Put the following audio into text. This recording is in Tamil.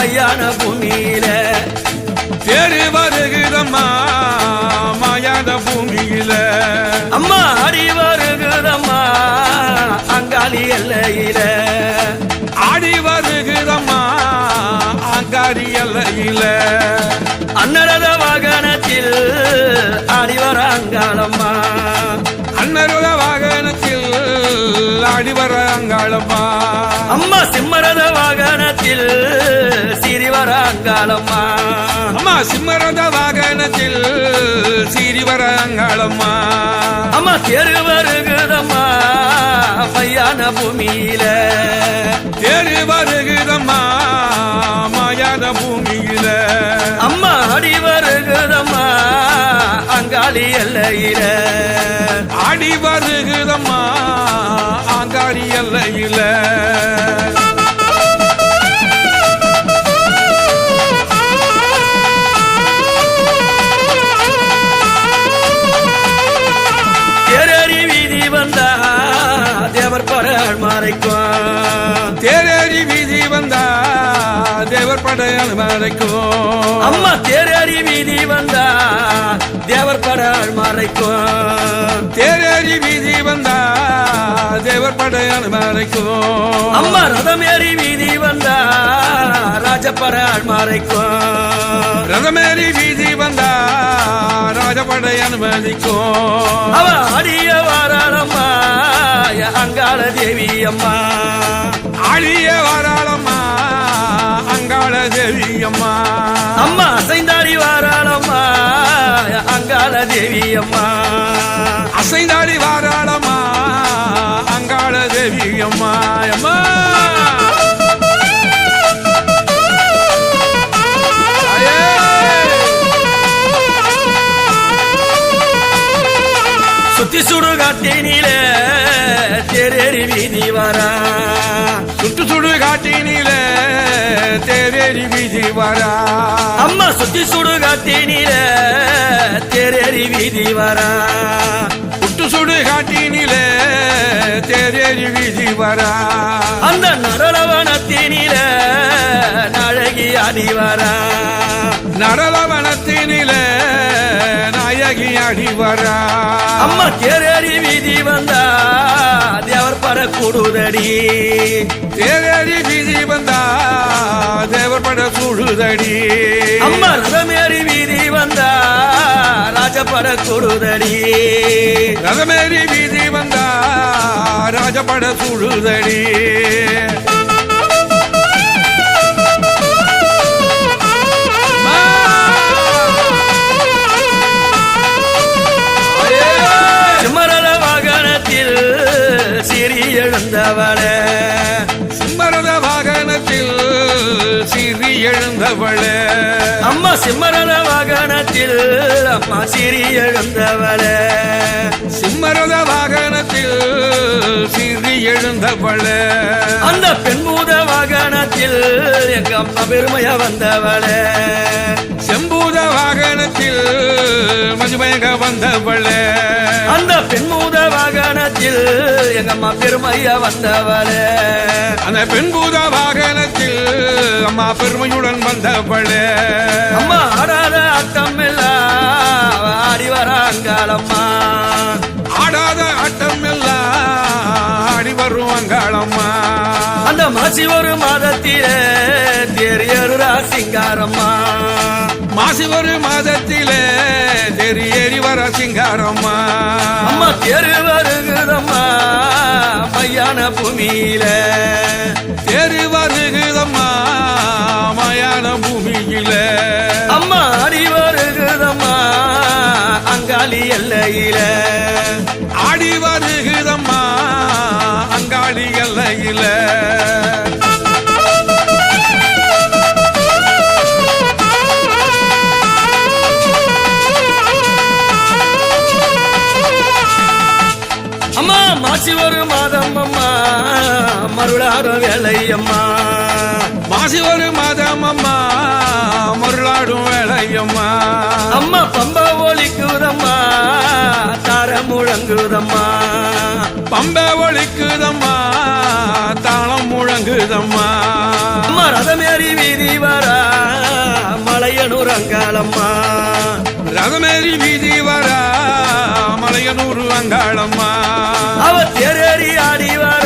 மையான பூமியில தேரு வருகுதம்மா மயான பூமியில அம்மா ஆடி வருகுதம்மா அங்காளி எல்லையில ஆடி வருகுதம்மா அங்காளி எல்லையில அன்னரத வாகனத்தில் ஆடி வர அங்காளம்மா அன்னரத வாகனத்தில் ஆடி வர அங்காளம்மா அம்மா சிம்மரத வாகனத்தில் சீறி வர அங்காளம்மா அம்மா சிம்மரத வாகனத்தில் சீறி வர அங்காளம்மா அம்மா தேரு வருகுதம்மா மையான பூமியில தேரு வருகுதம்மா மயான பூமியில அம்மா ஆடி வருகுதம்மா அங்காளி எல்லையில ஆடி வருகுதம்மா அங்காளி எல்லையில தேரறி வீதி வந்தா தேவர் படையாள் மறைக்கும் தேரறி வீதி வந்தா தேவர் படையாள் மறைக்கும் அம்மா தேரறி வீதி வந்தா தேவர் படையாள் மறைக்கும் தேரறி வீதி வந்தா தேவர் படையாள் மறைக்கும் அம்மா ரதமேறி வீதி வந்தா ராஜப்படையாள் மறைக்கும் ரதமேறி வீதி வந்தா ராஜபடையாள் மறைக்கும் அவ ஆடிய வாராளம்மா அங்காள தேவி அம்மா ஆடிய வாராளம்மா அங்காள தேவி அம்மா அம்மா அசைந்தாடி வாராளம்மா அங்காள தேவி அம்மா அசைந்தாடி வாராளம்மா அங்காள தேவி அம்மா அம்மா சுத்தி சுடு காட்டினிலே தேரேறி வீதி வரா சுட்டு சுடு காட்டினிலே தேரேறி வீதி வரா அம்மா சுத்தி சுடு காட்டினிலே தேரேறி வீதி வரா சுட்டு சுடு காட்டினிலே தேரேறி வீதி வரா அந்த நரளவனத்தினிலே நாழகி ஆடி வரா நடலவனத்தினிலே நாயகி அடி வரா அம்மா தேரேறி வீதி வந்தா தேவர் பட கூடுதடி தேரேறி வீதி வந்தா தேவர் பட சூடுதடி அம்மா ரதமேறி வீதி வந்தா ராஜப்பட கூடுதடி ரதமேறி வீதி வந்தா ராஜபட சூடுதடி சிம்மரத வாகனத்தில் சீறி எழுந்தவளே சிம்மரத வாகனத்தில் சீறி எழுந்தவளே அம்மா சிம்மரத வாகனத்தில் அம்மா சீறி எழுந்தவளே சிம்மரத வாகனத்தில் சீறி எழுந்தவளே அந்த பெண்பூத வாகனத்தில் எங்க அம்மா பெருமையா வந்தவளே செம்பூத வாகனத்தில் மதுமேக வந்தவளே அந்த பெண்பூத வாகனத்தில் எங்க அம்மா பெருமையா வந்தவளே அந்த பெண்பூத வாகனத்தில் அம்மா பெருமையுடன் வந்தவளே அம்மா ஆடாத ஆட்டம் எல்லாம் ஆடி வர அங்காளம்மா ஆடாத ஆட்டம் எல்லாம் ஆடி வரும் அங்காளம்மா அந்த மாசி ஒரு மாதத்திலே தேரியருரா சிங்காரம்மா மாசி ஒரு மாதத்திலே தெரியேறி வர சிங்காரம்மா அம்மா தேரு வருகுதம்மா மையான பூமியில தேரு வருகுதம்மா மயான பூமியில அம்மா ஆடி வருகுதம்மா அங்காளி எல்லையில ஆடி வருகுதம்மா அங்காளி எல்லையில அம்மா மாசி ஒரு மாதம் அம்மா மருளாத வேலை அம்மா மாசி ஒரு மாதம் அம்மா மருளாடும் வேலையம்மா அம்மா பம்ப ஒலிக்குதம்மா தார முழங்குதம்மா பம்ப ஒலிக்குதம்மா தாளம் முழங்குதம்மா அம்மா ரதமேறி வீதி வரா மலையனூர் அங்காளம்மா ரதமேரி வீதி வர மலையனூர் அங்காளம்மா அவ தேரேறி ஆடி வரா